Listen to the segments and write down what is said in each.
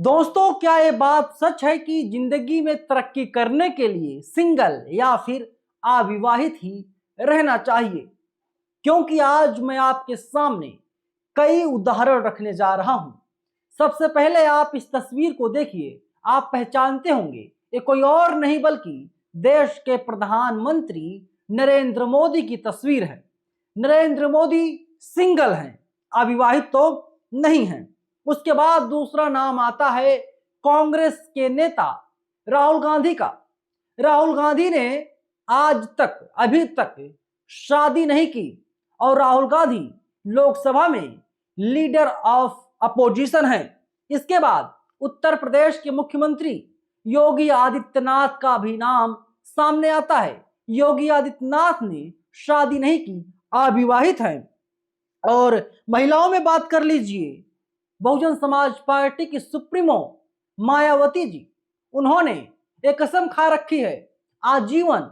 दोस्तों, क्या ये बात सच है कि जिंदगी में तरक्की करने के लिए सिंगल या फिर अविवाहित ही रहना चाहिए? क्योंकि आज मैं आपके सामने कई उदाहरण रखने जा रहा हूं। सबसे पहले आप इस तस्वीर को देखिए। आप पहचानते होंगे, ये कोई और नहीं बल्कि देश के प्रधानमंत्री नरेंद्र मोदी की तस्वीर है। नरेंद्र मोदी सिंगल हैं, अविवाहित तो नहीं हैं। उसके बाद दूसरा नाम आता है कांग्रेस के नेता राहुल गांधी का। राहुल गांधी ने आज तक अभी तक शादी नहीं की और राहुल गांधी लोकसभा में लीडर ऑफ अपोजिशन है। इसके बाद उत्तर प्रदेश के मुख्यमंत्री योगी आदित्यनाथ का भी नाम सामने आता है। योगी आदित्यनाथ ने शादी नहीं की, अविवाहित हैं। और महिलाओं में बात कर लीजिए, बहुजन समाज पार्टी की सुप्रीमो मायावती जी, उन्होंने एक कसम खा रखी है, आजीवन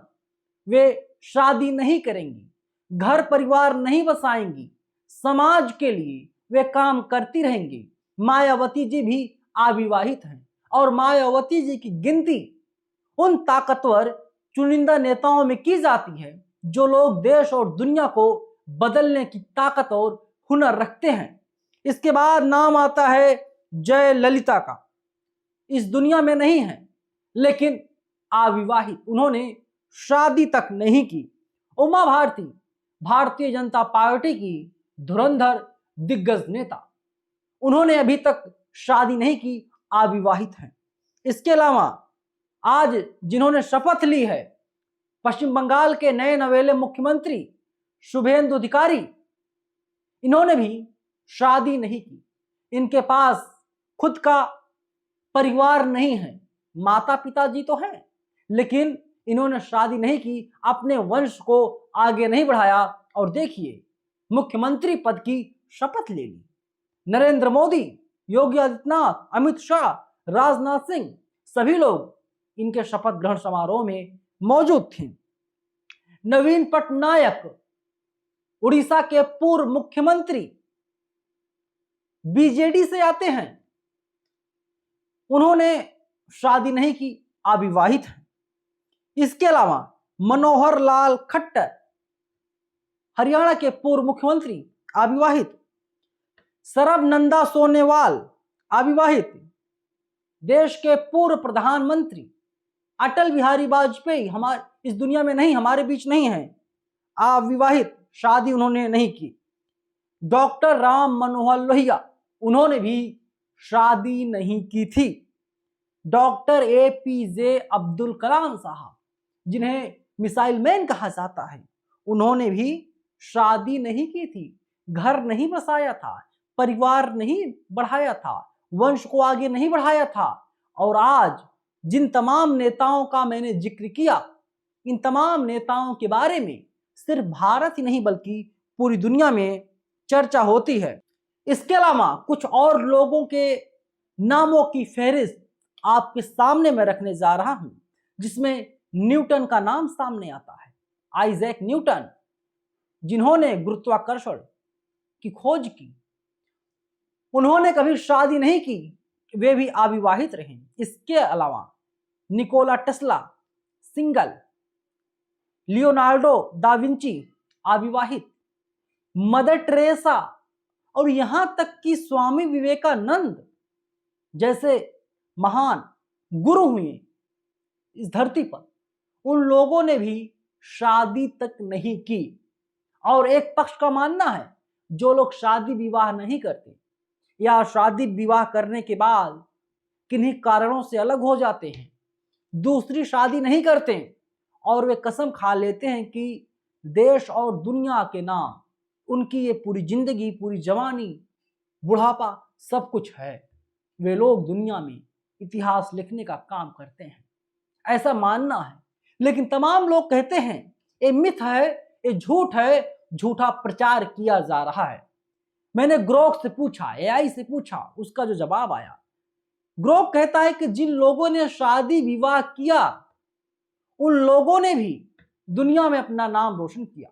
वे शादी नहीं करेंगी, घर परिवार नहीं बसाएंगी, समाज के लिए वे काम करती रहेंगी। मायावती जी भी अविवाहित हैं और मायावती जी की गिनती उन ताकतवर चुनिंदा नेताओं में की जाती है जो लोग देश और दुनिया को बदलने की ताकत और हुनर रखते हैं। इसके बाद नाम आता है जयललिता का। इस दुनिया में नहीं है लेकिन अविवाहित, उन्होंने शादी तक नहीं की। उमा भारती, भारतीय जनता पार्टी की धुरंधर दिग्गज नेता, उन्होंने अभी तक शादी नहीं की, अविवाहित हैं। इसके अलावा आज जिन्होंने शपथ ली है, पश्चिम बंगाल के नए नवेले मुख्यमंत्री शुभेंदु अधिकारी, इन्होंने भी शादी नहीं की। इनके पास खुद का परिवार नहीं है, माता पिता जी तो हैं लेकिन इन्होंने शादी नहीं की, अपने वंश को आगे नहीं बढ़ाया और देखिए मुख्यमंत्री पद की शपथ ले ली। नरेंद्र मोदी, योगी आदित्यनाथ, अमित शाह, राजनाथ सिंह, सभी लोग इनके शपथ ग्रहण समारोह में मौजूद थे। नवीन पटनायक, उड़ीसा के पूर्व मुख्यमंत्री, बीजेडी से आते हैं, उन्होंने शादी नहीं की, अविवाहित हैं। इसके अलावा मनोहर लाल खट्टर, हरियाणा के पूर्व मुख्यमंत्री, अविवाहित। सर्बानंद सोनोवाल, अविवाहित। देश के पूर्व प्रधानमंत्री अटल बिहारी वाजपेयी हमारे इस दुनिया में नहीं, हमारे बीच नहीं है, अविवाहित, शादी उन्होंने नहीं की। डॉक्टर राम मनोहर लोहिया, उन्होंने भी शादी नहीं की थी। डॉक्टर एपीजे अब्दुल कलाम साहब, जिन्हें मिसाइल मैन कहा जाता है, उन्होंने भी शादी नहीं की थी, घर नहीं बसाया था, परिवार नहीं बढ़ाया था, वंश को आगे नहीं बढ़ाया था। और आज जिन तमाम नेताओं का मैंने जिक्र किया, इन तमाम नेताओं के बारे में सिर्फ भारत ही नहीं बल्कि पूरी दुनिया में चर्चा होती है। इसके अलावा कुछ और लोगों के नामों की फहरिस्त आपके सामने मैं रखने जा रहा हूं, जिसमें न्यूटन का नाम सामने आता है। आइजैक न्यूटन, जिन्होंने गुरुत्वाकर्षण की खोज की, उन्होंने कभी शादी नहीं की, वे भी अविवाहित रहे। इसके अलावा Nikola Tesla, single. Leonardo da Vinci, अविवाहित। मदर टेरेसा और यहां तक कि स्वामी विवेकानंद जैसे महान गुरु हुए इस धरती पर, उन लोगों ने भी शादी तक नहीं की। और एक पक्ष का मानना है, जो लोग शादी विवाह नहीं करते या शादी विवाह करने के बाद किन्हीं कारणों से अलग हो जाते हैं, दूसरी शादी नहीं करते और वे कसम खा लेते हैं कि देश और दुनिया के नाम उनकी ये पूरी जिंदगी, पूरी जवानी, बुढ़ापा सब कुछ है, वे लोग दुनिया में इतिहास लिखने का काम करते हैं, ऐसा मानना है। लेकिन तमाम लोग कहते हैं ये मिथ है, ये झूठ है, झूठा प्रचार किया जा रहा है। मैंने ग्रोक से पूछा, एआई से पूछा, उसका जो जवाब आया, ग्रोक कहता है कि जिन लोगों ने शादी विवाह किया, उन लोगों ने भी दुनिया में अपना नाम रोशन किया,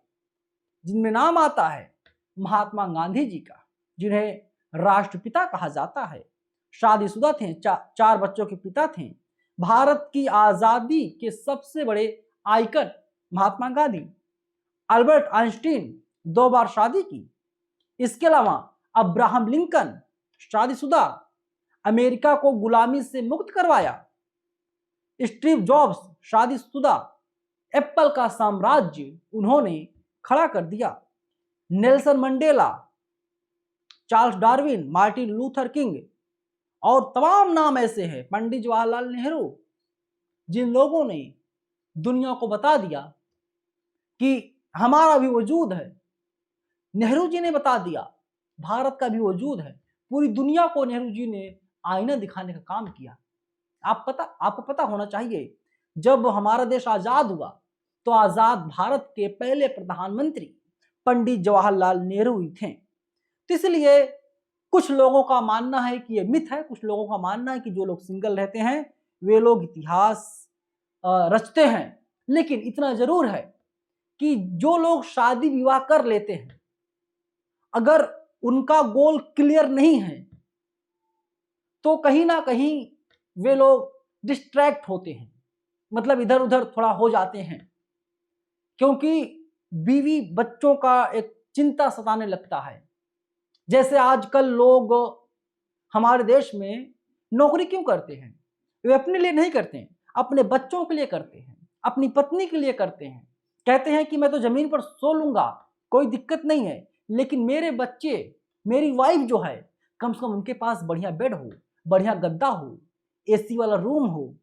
जिनमें नाम आता है महात्मा गांधी जी का, जिन्हें राष्ट्रपिता कहा जाता है, शादीशुदा थे, चार बच्चों के पिता थे। भारत की आजादी के सबसे बड़े icon Mahatma Gandhi. Albert Einstein 2 बार शादी की। इसके अलावा अब्राहम लिंकन शादीशुदा, अमेरिका को गुलामी से मुक्त करवाया। स्टीव जॉब्स शादीशुदा, एप्पल का साम्राज्य उन्होंने खड़ा कर दिया। Nelson Mandela, Charles Darwin, Martin Luther king और तमाम नाम ऐसे हैं, पंडित जवाहरलाल नेहरू, जिन लोगों ने दुनिया को बता दिया कि हमारा भी वजूद है। नेहरू जी ने बता दिया भारत का भी वजूद है। पूरी दुनिया को नेहरू जी ने आईना दिखाने का काम किया। आपको पता होना चाहिए, जब हमारा देश आजाद हुआ तो आजाद भारत के पहले प्रधानमंत्री पंडित जवाहरलाल नेहरू ही थे। तो इसलिए कुछ लोगों का मानना है कि ये मिथ है, कुछ लोगों का मानना है कि जो लोग सिंगल रहते हैं वे लोग इतिहास रचते हैं। लेकिन इतना जरूर है कि जो लोग शादी विवाह कर लेते हैं, अगर उनका गोल क्लियर नहीं है तो कहीं ना कहीं वे लोग डिस्ट्रैक्ट होते हैं, मतलब इधर उधर थोड़ा हो जाते हैं, क्योंकि बीवी बच्चों का एक चिंता सताने लगता है। जैसे आजकल लोग हमारे देश में नौकरी क्यों करते हैं? वे अपने लिए नहीं करते हैं, अपने बच्चों के लिए करते हैं, अपनी पत्नी के लिए करते हैं। कहते हैं कि मैं तो जमीन पर सो लूंगा, कोई दिक्कत नहीं है, लेकिन मेरे बच्चे, मेरी वाइफ जो है, कम से कम उनके पास बढ़िया बेड हो, बढ़िया गद्दा हो, एसी वाला रूम हो।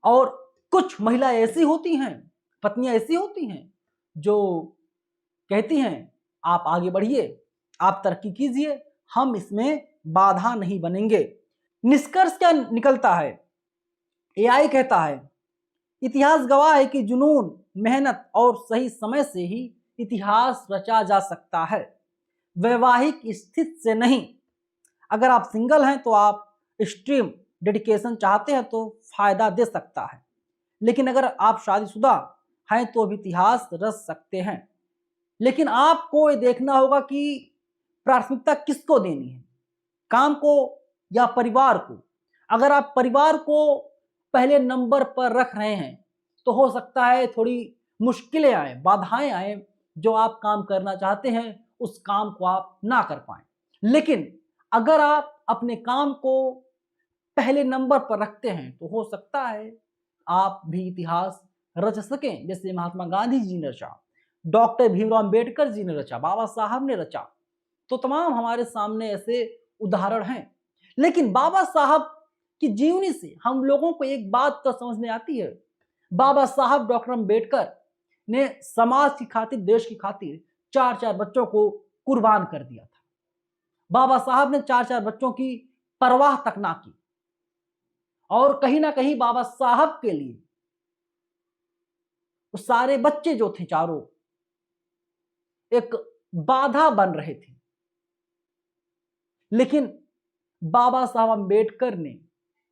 और कुछ महिला ऐसी होती हैं, पत्नियां ऐसी होती हैं जो कहती हैं आप आगे बढ़िए, आप तरक्की कीजिए, हम इसमें बाधा नहीं बनेंगे। निष्कर्ष क्या निकलता है? एआई कहता है इतिहास गवाह है कि जुनून, मेहनत और सही समय से ही इतिहास रचा जा सकता है, वैवाहिक स्थिति से नहीं। अगर आप सिंगल हैं तो आप एक्सट्रीम डेडिकेशन चाहते हैं तो फायदा दे सकता है, लेकिन अगर आप शादीशुदा हैं तो भी इतिहास रच सकते हैं। लेकिन आपको ये देखना होगा कि प्राथमिकता किसको देनी है, काम को या परिवार को। अगर आप परिवार को पहले नंबर पर रख रहे हैं तो हो सकता है थोड़ी मुश्किलें आए, बाधाएं आए, जो आप काम करना चाहते हैं उस काम को आप ना कर पाए। लेकिन अगर आप अपने काम को पहले नंबर पर रखते हैं तो हो सकता है आप भी इतिहास रच सकें, जैसे महात्मा गांधी जी ने रचा, डॉक्टर भीमराव अंबेडकर जी ने रचा, बाबा साहब ने रचा। तो तमाम हमारे सामने ऐसे उदाहरण हैं। लेकिन बाबा साहब की जीवनी से हम लोगों को एक बात तो समझ में आती है, बाबा साहब डॉक्टर अंबेडकर ने समाज की खातिर, देश की खातिर 4 बच्चों को कुर्बान कर दिया था। बाबा साहब ने 4 बच्चों की परवाह तक ना की, और कहीं ना कहीं बाबा साहब के लिए वो सारे बच्चे जो थे चारों एक बाधा बन रहे थे। लेकिन बाबा साहब अंबेडकर ने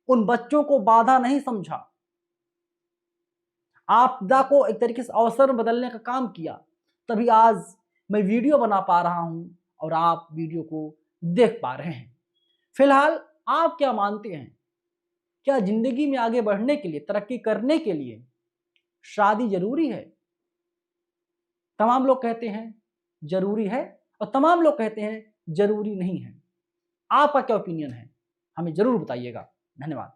उन बच्चों को बाधा नहीं समझा, आपदा को एक तरीके से अवसर में बदलने का काम किया। तभी आज मैं वीडियो बना पा रहा हूं और आप वीडियो को देख पा रहे हैं। फिलहाल आप क्या मानते हैं? क्या जिंदगी में आगे बढ़ने के लिए, तरक्की करने के लिए शादी जरूरी है? तमाम लोग कहते हैं जरूरी है और तमाम लोग कहते हैं जरूरी नहीं है। आपका क्या ओपिनियन है? हमें जरूर बताइएगा। धन्यवाद।